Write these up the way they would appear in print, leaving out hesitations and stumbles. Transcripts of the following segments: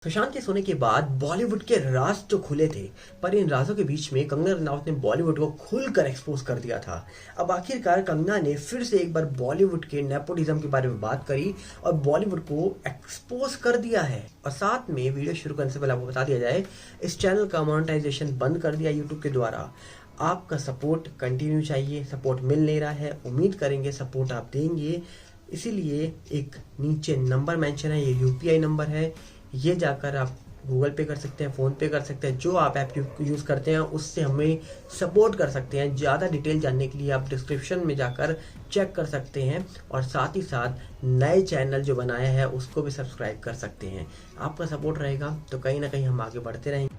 सुशांत के सोने के बाद बॉलीवुड के राज तो खुले थे, पर इन राजों के बीच में कंगना रनावत ने बॉलीवुड को खुलकर एक्सपोज कर दिया था। अब आखिरकार कंगना ने फिर से एक बार बॉलीवुड के नेपोटिज्म के बारे में बात करी और बॉलीवुड को एक्सपोज कर दिया है। और साथ में वीडियो शुरू करने से पहले आपको बता दिया जाए, इस चैनल का मोनेटाइजेशन बंद कर दिया यूट्यूब के द्वारा। आपका सपोर्ट कंटिन्यू चाहिए, सपोर्ट मिल नहीं रहा है, उम्मीद करेंगे सपोर्ट आप देंगे। इसीलिए एक नीचे नंबर मेंशन है, ये यूपीआई नंबर है, ये जाकर आप गूगल पे कर सकते हैं, फ़ोन पे कर सकते हैं, जो आप ऐप यूज़ करते हैं उससे हमें सपोर्ट कर सकते हैं। ज़्यादा डिटेल जानने के लिए आप डिस्क्रिप्शन में जाकर चेक कर सकते हैं और साथ ही साथ नए चैनल जो बनाया है उसको भी सब्सक्राइब कर सकते हैं। आपका सपोर्ट रहेगा तो कहीं ना कहीं हम आगे बढ़ते रहेंगे।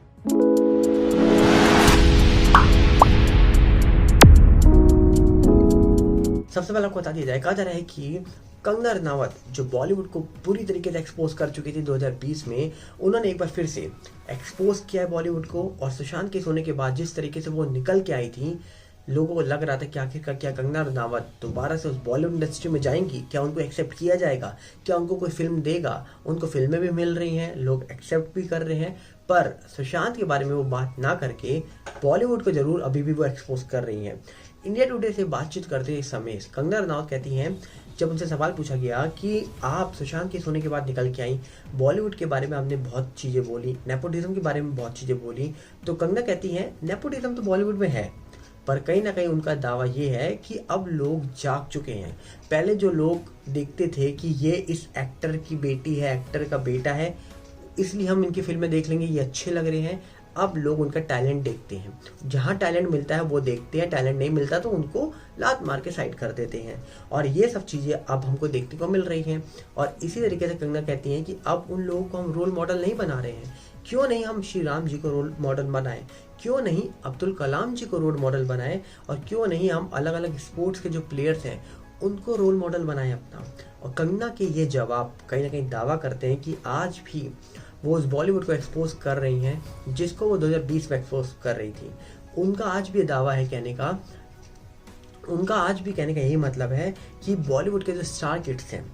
सबसे पहले आपको बता दिया जाए, कहा जा रहा है कि कंगना रनावत जो बॉलीवुड को पूरी तरीके से एक्सपोज कर चुकी थी 2020 में, उन्होंने एक बार फिर से एक्सपोज किया है बॉलीवुड को। और सुशांत के सोने के बाद जिस तरीके से वो निकल के आई थी, लोगों को लग रहा था कि आखिरकार क्या कंगना रनावत दोबारा से उस बॉलीवुड इंडस्ट्री में जाएंगी, क्या उनको एक्सेप्ट किया जाएगा, क्या उनको कोई फिल्म देगा। उनको फिल्में भी मिल रही हैं, लोग एक्सेप्ट भी कर रहे हैं, पर सुशांत के बारे में वो बात ना करके बॉलीवुड को जरूर अभी भी वो एक्सपोज कर रही हैं। इंडिया टुडे से बातचीत करते समय कंगना रनावत कहती हैं, जब उनसे सवाल पूछा गया कि आप सुशांत के सोने के बाद निकल के आई, बॉलीवुड के बारे में आपने बहुत चीज़ें बोली, नेपोटिज्म के बारे में बहुत चीज़ें बोली, तो कंगना कहती हैं नेपोटिज्म तो बॉलीवुड में है, पर कहीं ना कहीं उनका दावा ये है कि अब लोग जाग चुके हैं। पहले जो लोग देखते थे कि ये इस एक्टर की बेटी है, एक्टर का बेटा है, इसलिए हम इनकी फिल्में देख लेंगे, ये अच्छे लग रहे हैं, अब लोग उनका टैलेंट देखते हैं। जहाँ टैलेंट मिलता है वो देखते हैं, टैलेंट नहीं मिलता तो उनको लात मार के साइड कर देते हैं। और ये सब चीज़ें अब हमको देखने को मिल रही हैं। और इसी तरीके से कंगना कहती हैं कि अब उन लोगों को हम रोल मॉडल नहीं बना रहे हैं। क्यों नहीं हम श्री राम जी को रोल मॉडल बनाएं, क्यों नहीं अब्दुल कलाम जी को रोल मॉडल बनाएं, और क्यों नहीं हम अलग अलग स्पोर्ट्स के जो प्लेयर्स हैं उनको रोल मॉडल बनाएं अपना। और कंगना के ये जवाब कहीं ना कहीं दावा करते हैं कि आज भी वो उस बॉलीवुड को एक्सपोज कर रही हैं जिसको वो 2020 में एक्सपोज कर रही थी। उनका आज भी दावा है कहने का, उनका आज भी कहने का यही मतलब है कि बॉलीवुड के जो स्टार किड्स हैं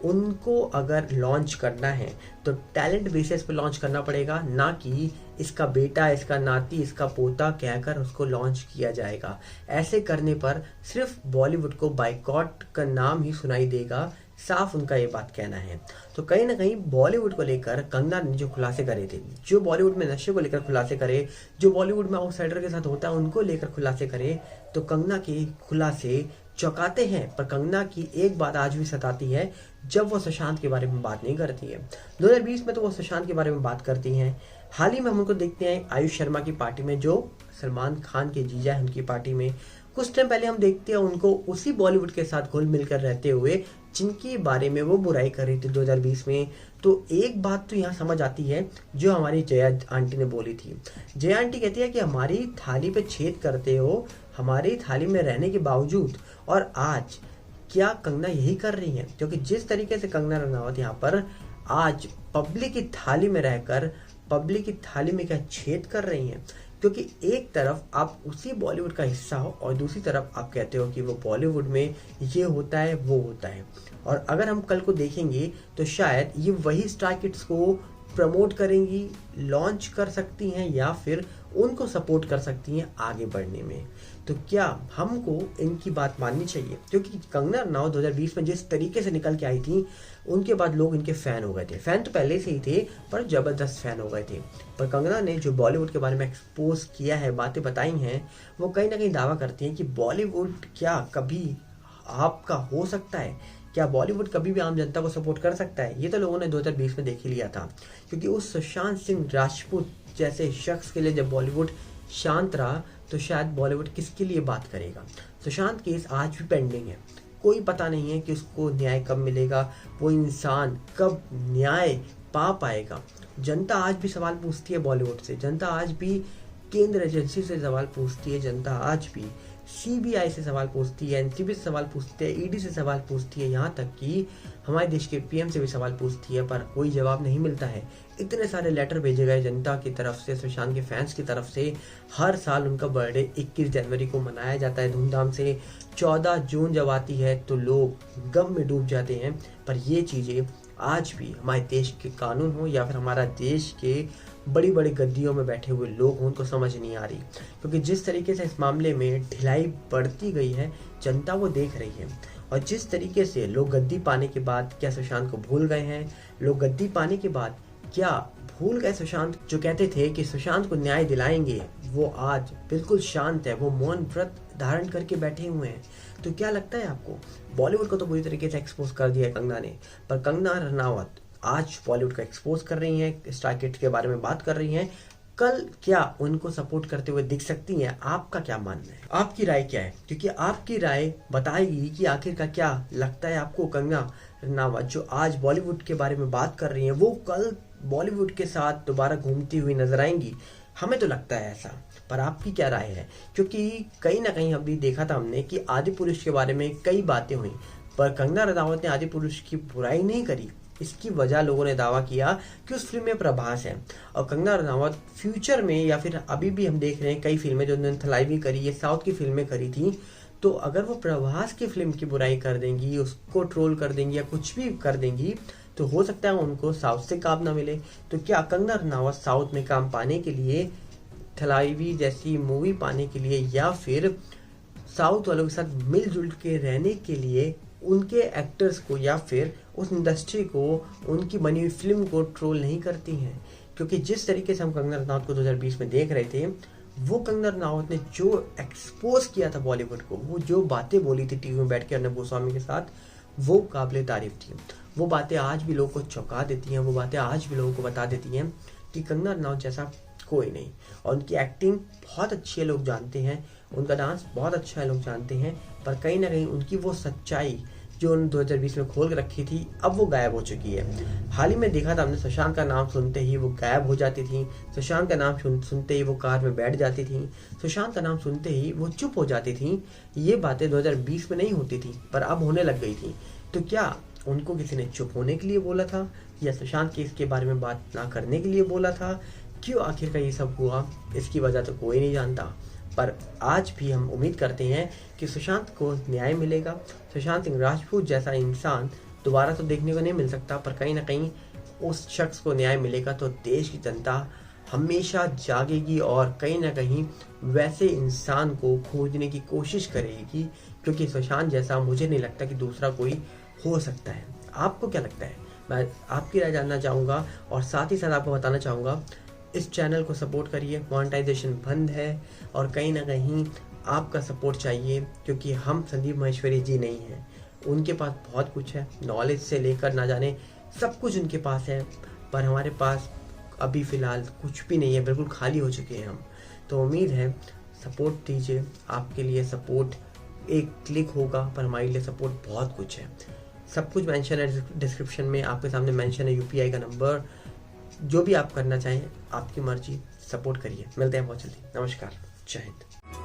उनको अगर लॉन्च करना है तो टैलेंट बेसिस पे लॉन्च करना पड़ेगा, ना कि इसका बेटा, इसका नाती, इसका पोता कहकर उसको लॉन्च किया जाएगा। ऐसे करने पर सिर्फ बॉलीवुड को बाइकॉट का नाम ही सुनाई देगा, साफ उनका ये बात कहना है। तो कहीं ना कहीं बॉलीवुड को लेकर कंगना ने जो खुलासे करे थे, जो बॉलीवुड में नशे को लेकर खुलासे करे, जो बॉलीवुड में आउटसाइडर के साथ होता है उनको लेकर खुलासे करे, तो कंगना के खुलासे चौंकाते हैं। पर कंगना की एक बात आज भी सताती है, जब वो सुशांत के बारे में बात नहीं करती है। 2020 में तो वो सुशांत के बारे में बात करती हैं। हाल ही में हम उनको देखते हैं आयुष शर्मा की पार्टी में, जो सलमान खान के जीजा है, उनकी पार्टी में। कुछ टाइम पहले हम देखते हैं उनको उसी बॉलीवुड के साथ घुल मिलकर रहते हुए जिनके बारे में वो बुराई कर रही थी 2020 में। तो एक बात तो यहाँ समझ आती है जो हमारी जया आंटी ने बोली थी। जया आंटी कहती है कि हमारी थाली पे छेद करते हो, हमारी थाली में रहने के बावजूद, और आज क्या कंगना यही कर रही है? क्योंकि जिस तरीके से कंगना रनावत यहाँ पर आज पब्लिक की थाली में रहकर पब्लिक की थाली में क्या छेद कर रही हैं, क्योंकि एक तरफ आप उसी बॉलीवुड का हिस्सा हो और दूसरी तरफ आप कहते हो कि वो बॉलीवुड में ये होता है वो होता है। और अगर हम कल को देखेंगे तो शायद ये वही स्टार किड्स को प्रमोट करेंगी, लॉन्च कर सकती हैं, या फिर उनको सपोर्ट कर सकती हैं आगे बढ़ने में। तो क्या हमको इनकी बात माननी चाहिए? क्योंकि कंगना रनावत 2020 में जिस तरीके से निकल के आई थी, उनके बाद लोग इनके फ़ैन हो गए थे। फ़ैन तो पहले से ही थे, पर ज़बरदस्त फ़ैन हो गए थे। पर कंगना ने जो बॉलीवुड के बारे में एक्सपोज किया है, बातें बताई हैं, वो कहीं ना कहीं दावा करती हैं कि बॉलीवुड क्या कभी आपका हो सकता है? क्या बॉलीवुड कभी भी आम जनता को सपोर्ट कर सकता है? ये तो लोगों ने 2020 में देख ही लिया था। क्योंकि उस सुशांत सिंह राजपूत जैसे शख्स के लिए जब बॉलीवुड शांत रहा, तो शायद बॉलीवुड किसके लिए बात करेगा? सुशांत केस आज भी पेंडिंग है, कोई पता नहीं है कि उसको न्याय कब मिलेगा, वो इंसान कब न्याय पा पाएगा। जनता आज भी सवाल पूछती है बॉलीवुड से, जनता आज भी केंद्र एजेंसी से सवाल पूछती है, जनता आज भी सीबीआई से सवाल पूछती है, एनसीबी से सवाल पूछती है, ईडी से सवाल पूछती है, यहाँ तक कि हमारे देश के पीएम से भी सवाल पूछती है, पर कोई जवाब नहीं मिलता है। इतने सारे लेटर भेजे गए जनता की तरफ से, सुशांत के फैंस की तरफ से। हर साल उनका बर्थडे 21 जनवरी को मनाया जाता है धूमधाम से। 14 जून जब आती है तो लोग गम में डूब जाते हैं। पर ये चीज़ें आज भी हमारे देश के कानून हो या फिर हमारा देश के बड़ी बड़ी गद्दियों में बैठे हुए लोग हों, उनको समझ नहीं आ रही। क्योंकि जिस तरीके से इस मामले में ढिलाई बढ़ती गई है, जनता वो देख रही है। और जिस तरीके से लोग गद्दी पाने के बाद क्या सुशांत को भूल गए हैं, लोग गद्दी पाने के बाद क्या भूल गए सुशांत, जो कहते थे कि सुशांत को न्याय दिलाएंगे, वो आज बिल्कुल शांत है, वो मौन व्रत धारण करके बैठे हुए हैं। तो क्या लगता है आपको? बॉलीवुड को तो बुरी तरीके से एक्सपोज कर दिया है कंगना ने, पर कंगना रनावत आज बॉलीवुड को एक्सपोज कर रही हैं, स्टार किड के बारे में बात कर रही हैं। कल क्या उनको सपोर्ट करते हुए दिख सकती हैं? आपका क्या मानना है? आपकी राय क्या है? क्योंकि आपकी राय बताएगी कि आखिर का क्या लगता है आपको। कंगना रनावत जो आज बॉलीवुड के बारे में बात कर रही हैं, वो कल बॉलीवुड के साथ दोबारा घूमती हुई नजर आएंगी? हमें तो लगता है ऐसा, पर आपकी क्या राय है? क्योंकि कहीं ना कहीं अभी देखा था हमने कि आदि पुरुष के बारे में कई बातें हुई, पर कंगना रनावत ने आदि पुरुष की बुराई नहीं करी। इसकी वजह लोगों ने दावा किया कि उस फिल्म में प्रभास है। और कंगना रनावत फ्यूचर में या फिर अभी भी हम देख रहे हैं कई फिल्में जो उन्होंने थलाइवी करी, ये साउथ की फिल्में करी थी, तो अगर वो प्रभास की फिल्म की बुराई कर देंगी, उसको ट्रोल कर देंगी या कुछ भी कर देंगी, तो हो सकता है उनको साउथ से काम ना मिले। तो क्या कंगना रनावत साउथ में काम पाने के लिए, थलाइवी जैसी मूवी पाने के लिए, या फिर साउथ वालों के साथ मिलजुल के रहने के लिए उनके एक्टर्स को या फिर उस इंडस्ट्री को, उनकी बनी हुई फिल्म को ट्रोल नहीं करती हैं? क्योंकि जिस तरीके से हम कंगना रनावत को 2020 में देख रहे थे, वो कंगना रनावत ने जो एक्सपोज किया था बॉलीवुड को, वो जो बातें बोली थी टीवी में बैठ के अर्नब गोस्वामी के साथ, वो काबिले तारीफ थी। वो बातें आज भी लोगों को चौंका देती हैं, वो बातें आज भी लोगों को बता देती हैं कि कंगना रनावत जैसा कोई नहीं। और उनकी एक्टिंग बहुत अच्छी है, लोग जानते हैं, उनका डांस बहुत अच्छा है, लोग जानते हैं, पर कहीं ना कहीं उनकी वो सच्चाई जो उन्होंने 2020 में खोल के रखी थी, अब वो गायब हो चुकी है। हाल ही में देखा था हमने, सुशांत का नाम सुनते ही वो गायब हो जाती थी, सुशांत का नाम सुनते ही वो कार में बैठ जाती थी, सुशांत का नाम सुनते ही वो चुप हो जाती थी। ये बातें 2020 में नहीं होती थी, पर अब होने लग गई थी। तो क्या उनको किसी ने चुप होने के लिए बोला था, या सुशांत केस के बारे में बात ना करने के लिए बोला था? क्यों आखिर का ये सब हुआ, इसकी वजह तो कोई नहीं जानता। पर आज भी हम उम्मीद करते हैं कि सुशांत को न्याय मिलेगा। सुशांत सिंह राजपूत जैसा इंसान दोबारा तो देखने को नहीं मिल सकता, पर कहीं ना कहीं उस शख्स को न्याय मिलेगा तो देश की जनता हमेशा जागेगी और कहीं ना कहीं वैसे इंसान को खोजने की कोशिश करेगी। क्योंकि सुशांत जैसा मुझे नहीं लगता कि दूसरा कोई हो सकता है। आपको क्या लगता है? मैं आपकी राय जानना चाहूँगा, और साथ ही साथ आपको बताना चाहूँगा, इस चैनल को सपोर्ट करिए। मोनेटाइजेशन बंद है और कहीं ना कहीं आपका सपोर्ट चाहिए, क्योंकि हम संदीप माहेश्वरी जी नहीं हैं। उनके पास बहुत कुछ है, नॉलेज से लेकर ना जाने सब कुछ उनके पास है, पर हमारे पास अभी फ़िलहाल कुछ भी नहीं है, बिल्कुल खाली हो चुके हैं हम। तो उम्मीद है सपोर्ट दीजिए, आपके लिए सपोर्ट एक क्लिक होगा, पर हमारे लिए सपोर्ट बहुत कुछ है। सब कुछ मेंशन है डिस्क्रिप्शन में, आपके सामने मेंशन है यूपीआई का नंबर। जो भी आप करना चाहें, आपकी मर्जी, सपोर्ट करिए। मिलते हैं बहुत जल्दी। नमस्कार, जय हिंद।